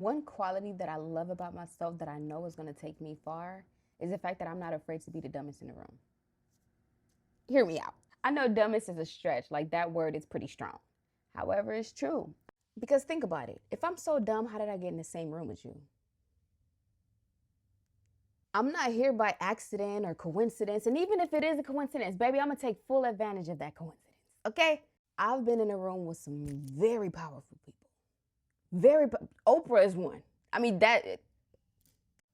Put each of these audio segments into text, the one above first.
One quality that I love about myself that I know is going to take me far is the fact that I'm not afraid to be the dumbest in the room. Hear me out. I know dumbest is a stretch, like that word is pretty strong. However, it's true. Because think about it. If I'm so dumb, how did I get in the same room as you? I'm not here by accident or coincidence. And even if it is a coincidence, baby, I'm going to take full advantage of that coincidence. Okay? I've been in a room with some very powerful people. Oprah is one. I mean,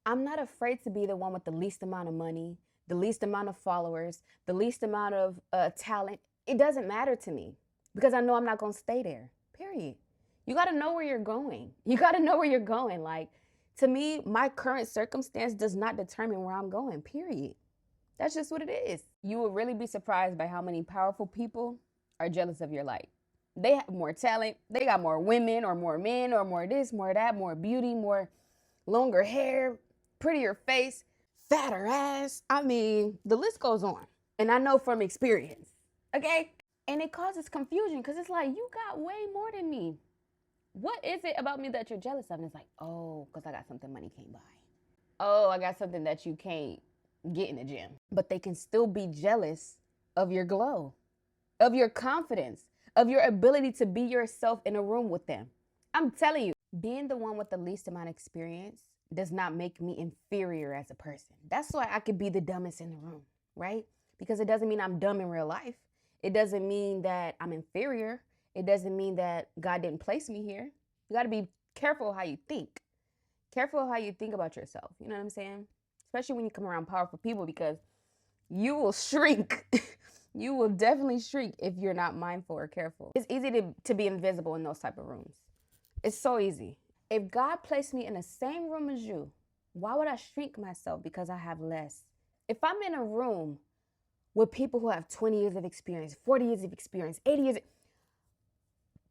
I'm not afraid to be the one with the least amount of money, the least amount of followers, the least amount of talent. It doesn't matter to me because I know I'm not going to stay there, period. You got to know where you're going. You got to know where you're going. Like, to me, my current circumstance does not determine where I'm going, period. That's just what it is. You will really be surprised by how many powerful people are jealous of your light. They have more talent. They got more women or more men or more this, more that, more beauty, more longer hair, prettier face, fatter ass. I mean, the list goes on. And I know from experience, okay? And it causes confusion because it's like, you got way more than me. What is it about me that you're jealous of? And it's like, oh, because I got something money can't buy. Oh, I got something that you can't get in the gym. But they can still be jealous of your glow, of your confidence, of your ability to be yourself in a room with them. I'm telling you, being the one with the least amount of experience does not make me inferior as a person. That's why I could be the dumbest in the room, right? Because it doesn't mean I'm dumb in real life. It doesn't mean that I'm inferior. It doesn't mean that God didn't place me here. You got to be careful how you think. Careful how you think about yourself. You know what I'm saying? Especially when you come around powerful people because you will shrink. You will definitely shrink if you're not mindful or careful. It's easy to be invisible in those type of rooms. It's so easy. If God placed me in the same room as you, why would I shrink myself because I have less? If I'm in a room with people who have 20 years of experience, 40 years of experience, 80 years,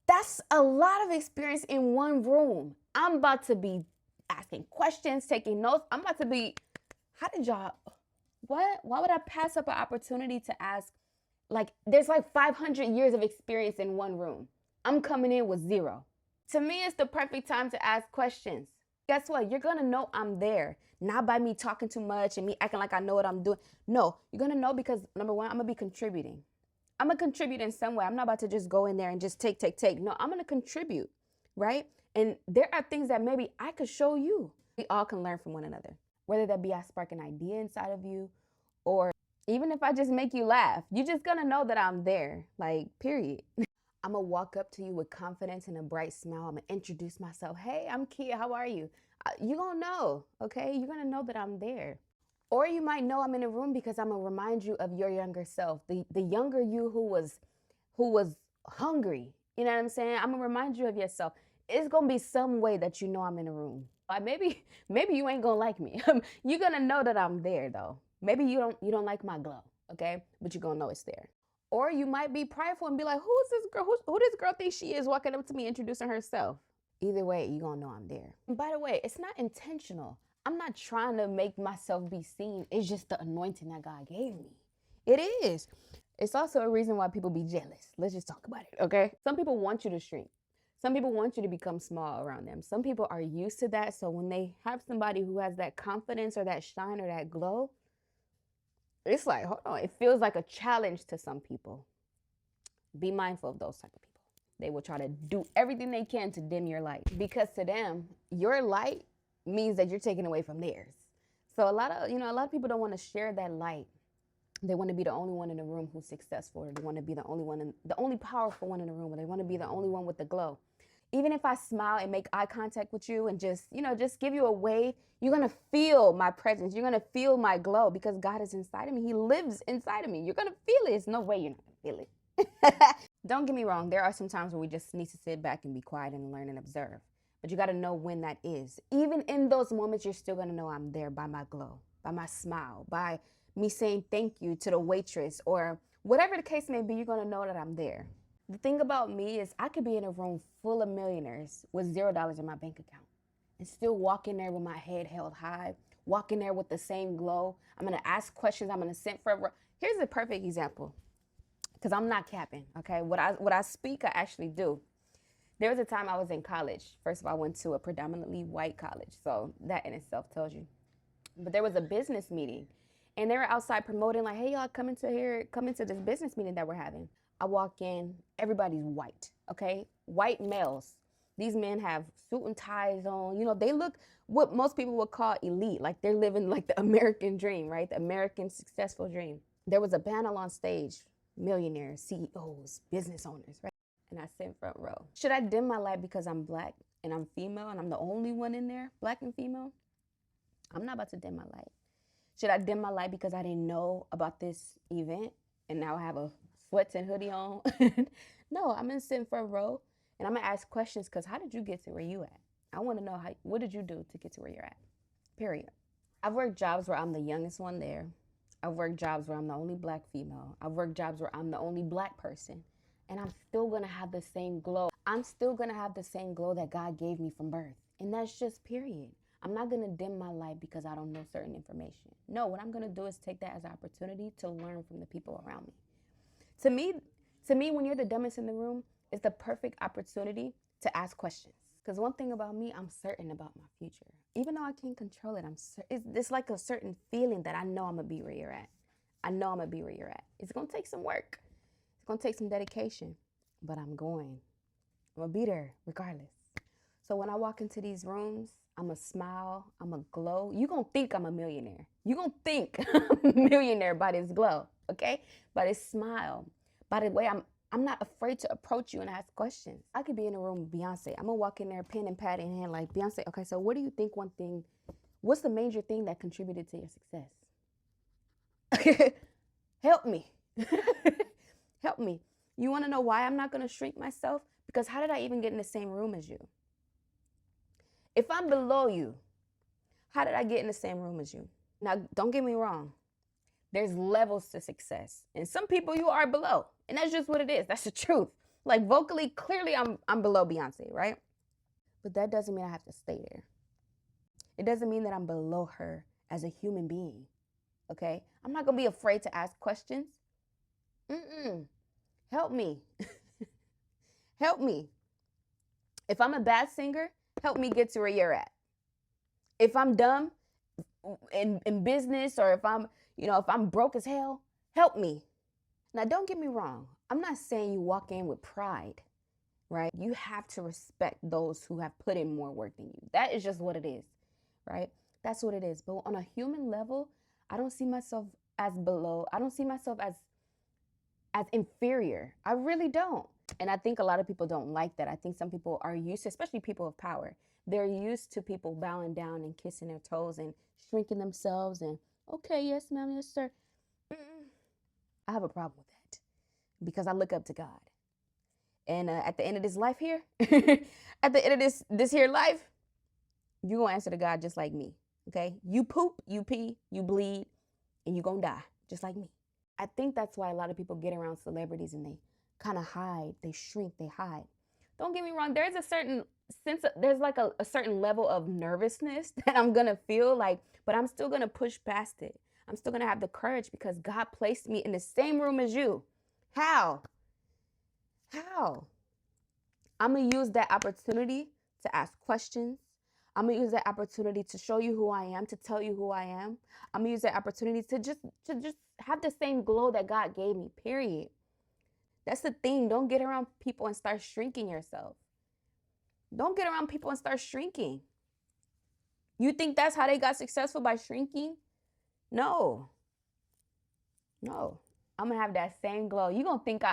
that's a lot of experience in one room. I'm about to be asking questions, taking notes. I'm about to be, how did y'all, what? Why would I pass up an opportunity to ask? Like, there's like 500 years of experience in one room. I'm coming in with zero. To me, it's the perfect time to ask questions. Guess what? You're going to know I'm there. Not by me talking too much and me acting like I know what I'm doing. No, you're going to know because, number one, I'm going to be contributing. I'm going to contribute in some way. I'm not about to just go in there and just take. No, I'm going to contribute, right? And there are things that maybe I could show you. We all can learn from one another, whether that be I spark an idea inside of you or even if I just make you laugh, you're just going to know that I'm there, like, period. I'm going to walk up to you with confidence and a bright smile. I'm going to introduce myself. Hey, I'm Kia. How are you? You're going to know, okay? You're going to know that I'm there. Or you might know I'm in a room because I'm going to remind you of your younger self, the younger you who was hungry. You know what I'm saying? I'm going to remind you of yourself. It's going to be some way that you know I'm in a room. Maybe you ain't going to like me. You're going to know that I'm there, though. Maybe you don't like my glow, okay? But you're going to know it's there. Or you might be prideful and be like, who is this girl? Who this girl thinks she is walking up to me introducing herself? Either way, you're going to know I'm there. And by the way, it's not intentional. I'm not trying to make myself be seen. It's just the anointing that God gave me. It is. It's also a reason why people be jealous. Let's just talk about it, okay? Some people want you to shrink. Some people want you to become small around them. Some people are used to that. So when they have somebody who has that confidence or that shine or that glow, it's like, hold on, it feels like a challenge to some people. Be mindful of those type of people. They will try to do everything they can to dim your light because to them, your light means that you're taking away from theirs. So a lot of people don't want to share that light. They want to be the only one in the room who's successful, or they want to be the only powerful one in the room, or they want to be the only one with the glow. Even if I smile and make eye contact with you and just give you a wave, you're going to feel my presence. You're going to feel my glow because God is inside of me. He lives inside of me. You're going to feel it. There's no way you're not going to feel it. Don't get me wrong. There are some times where we just need to sit back and be quiet and learn and observe. But you got to know when that is. Even in those moments, you're still going to know I'm there by my glow, by my smile, by me saying thank you to the waitress or whatever the case may be, you're going to know that I'm there. The thing about me is I could be in a room full of millionaires with $0 in my bank account and still walk in there with my head held high, walk in there with the same glow. I'm going to ask questions. I'm going to send for. Here's a perfect example because I'm not capping, okay? What I speak, I actually do. There was a time I was in college. First of all, I went to a predominantly white college, so that in itself tells you. But there was a business meeting, and they were outside promoting, like, "Hey, y'all, come into this business meeting that we're having." I walk in, everybody's white, okay? White males. These men have suit and ties on. You know, they look what most people would call elite, like they're living like the American dream, right? The American successful dream. There was a panel on stage, millionaires, CEOs, business owners, right? And I sit in front row. Should I dim my light because I'm black and I'm female and I'm the only one in there, black and female? I'm not about to dim my light. Should I dim my light because I didn't know about this event and now I have a sweats and hoodie on? No, I'm gonna sit in front row and I'm gonna ask questions because how did you get to where you at? I wanna know what did you do to get to where you're at? Period. I've worked jobs where I'm the youngest one there. I've worked jobs where I'm the only black female. I've worked jobs where I'm the only black person. And I'm still gonna have the same glow. I'm still gonna have the same glow that God gave me from birth. And that's just period. I'm not gonna dim my light because I don't know certain information. No, what I'm gonna do is take that as an opportunity to learn from the people around me. To me, when you're the dumbest in the room, it's the perfect opportunity to ask questions. Because one thing about me, I'm certain about my future. Even though I can't control it, it's like a certain feeling that I know I'm gonna be where you're at. I know I'm gonna be where you're at. It's gonna take some work. It's gonna take some dedication, but I'm gonna be there regardless. So when I walk into these rooms, I'm gonna smile, I'm gonna glow. You gonna think I'm a millionaire. You gonna think I'm a millionaire by this glow, okay? By this smile, by the way I'm not afraid to approach you and ask questions. I could be in a room with Beyonce. I'm gonna walk in there, pen and pad in hand, like, Beyonce, okay, so what do you think what's the major thing that contributed to your success? Help me. Help me. You wanna know why I'm not gonna shrink myself? Because how did I even get in the same room as you? If I'm below you, how did I get in the same room as you? Now, don't get me wrong. There's levels to success. And some people you are below. And that's just what it is. That's the truth. Like vocally, clearly I'm below Beyonce, right? But that doesn't mean I have to stay there. It doesn't mean that I'm below her as a human being. Okay? I'm not gonna be afraid to ask questions. Help me. Help me. If I'm a bad singer, help me get to where you're at. If I'm dumb in business, or if I'm broke as hell, help me. Now, don't get me wrong. I'm not saying you walk in with pride, right? You have to respect those who have put in more work than you. That is just what it is, right? That's what it is. But on a human level, I don't see myself as below. I don't see myself as inferior. I really don't. And I think a lot of people don't like that. I think some people are used to, especially people of power, they're used to people bowing down and kissing their toes and shrinking themselves and, okay, yes, ma'am, yes, sir. I have a problem with that because I look up to God. And at the end of this life here, at the end of this here life, you're going to answer to God just like me, okay? You poop, you pee, you bleed, and you're going to die just like me. I think that's why a lot of people get around celebrities and they kind of hide, they shrink, they hide. Don't get me wrong, there's a certain sense, there's like a certain level of nervousness that I'm gonna feel like, but I'm still gonna push past it. I'm still gonna have the courage because God placed me in the same room as you. How? I'm gonna use that opportunity to ask questions. I'm gonna use that opportunity to show you who I am, to tell you who I am. I'm gonna use that opportunity to just have the same glow that God gave me, period. That's the thing. Don't get around people and start shrinking yourself. Don't get around people and start shrinking. You think that's how they got successful, by shrinking? No. I'm gonna have that same glow. You gonna think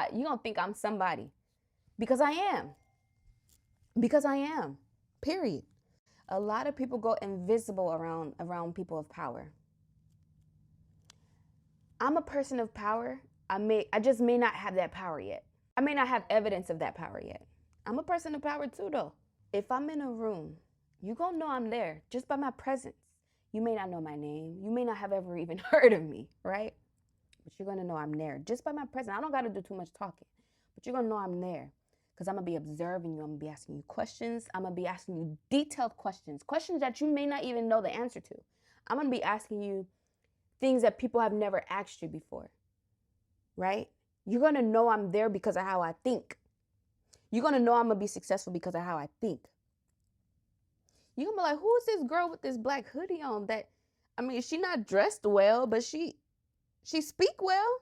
I'm somebody. Because I am. Period. A lot of people go invisible around people of power. I'm a person of power. I just may not have that power yet. I may not have evidence of that power yet. I'm a person of power too, though. If I'm in a room, you gonna know I'm there just by my presence. You may not know my name. You may not have ever even heard of me, right? But you're gonna know I'm there just by my presence. I don't gotta do too much talking, but you're gonna know I'm there because I'm gonna be observing you. I'm gonna be asking you questions. I'm gonna be asking you detailed questions that you may not even know the answer to. I'm gonna be asking you things that people have never asked you before. Right? You're going to know I'm there because of how I think. You're going to know I'm going to be successful because of how I think. You're going to be like, who is this girl with this black hoodie on that, I mean, she not dressed well, but she speak well.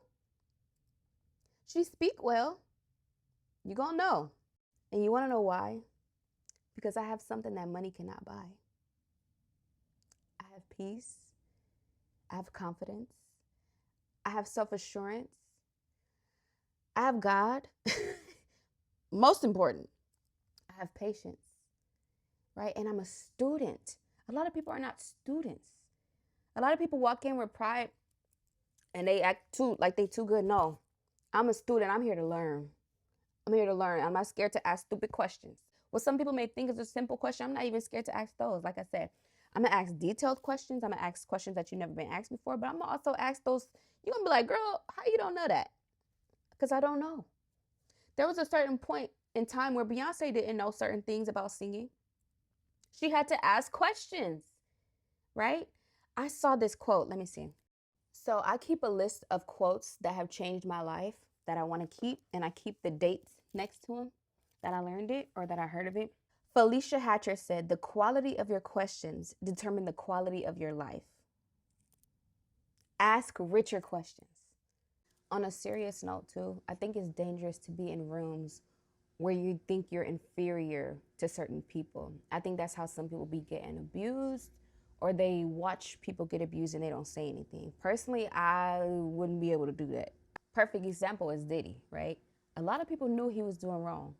She speak well. You're going to know. And you want to know why? Because I have something that money cannot buy. I have peace. I have confidence. I have self-assurance. I have God. Most important, I have patience, right? And I'm a student. A lot of people are not students. A lot of people walk in with pride and they act like they too good. No, I'm a student. I'm here to learn. I'm here to learn. I'm not scared to ask stupid questions. What some people may think is a simple question, I'm not even scared to ask those. Like I said, I'm going to ask detailed questions. I'm going to ask questions that you've never been asked before, but I'm going to also ask those. You're going to be like, girl, how you don't know that? Because I don't know. There was a certain point in time where Beyonce didn't know certain things about singing. She had to ask questions, right? I saw this quote. Let me see. So I keep a list of quotes that have changed my life that I want to keep, and I keep the dates next to them that I learned it or that I heard of it. Felicia Hatcher said, "The quality of your questions determine the quality of your life. Ask richer questions." On a serious note too, I think it's dangerous to be in rooms where you think you're inferior to certain people. I think that's how some people be getting abused, or they watch people get abused and they don't say anything. Personally, I wouldn't be able to do that. Perfect example is Diddy, right? A lot of people knew he was doing wrong.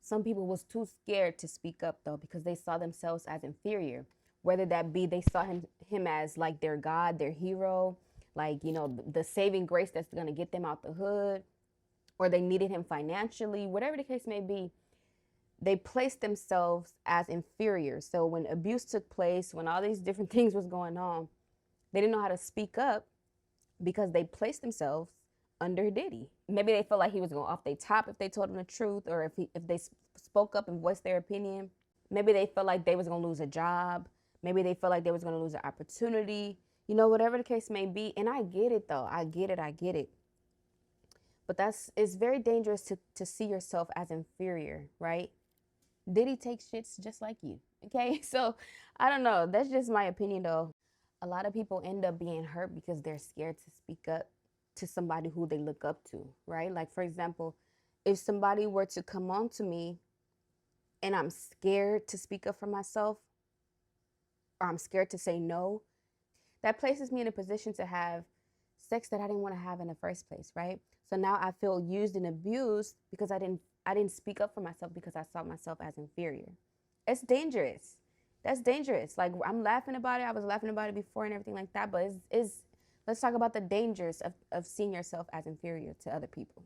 Some people was too scared to speak up though because they saw themselves as inferior. Whether that be they saw him as like their God, their hero, like, you know, the saving grace that's gonna get them out the hood, or they needed him financially, whatever the case may be, they placed themselves as inferior. So when abuse took place, when all these different things was going on, they didn't know how to speak up because they placed themselves under Diddy. Maybe they felt like he was going off their top if they told him the truth, or if they spoke up and voiced their opinion. Maybe they felt like they was going to lose a job. Maybe they felt like they was going to lose an opportunity. You know, whatever the case may be. And I get it though. I get it. But it's very dangerous to see yourself as inferior, right? Diddy takes shits just like you, okay? So I don't know. That's just my opinion though. A lot of people end up being hurt because they're scared to speak up to somebody who they look up to, right? Like, for example, if somebody were to come on to me and I'm scared to speak up for myself, or I'm scared to say no, that places me in a position to have sex that I didn't want to have in the first place, right? So now I feel used and abused because I didn't speak up for myself because I saw myself as inferior. It's dangerous. That's dangerous. Like, I'm laughing about it. I was laughing about it before and everything like that, but let's talk about the dangers of seeing yourself as inferior to other people.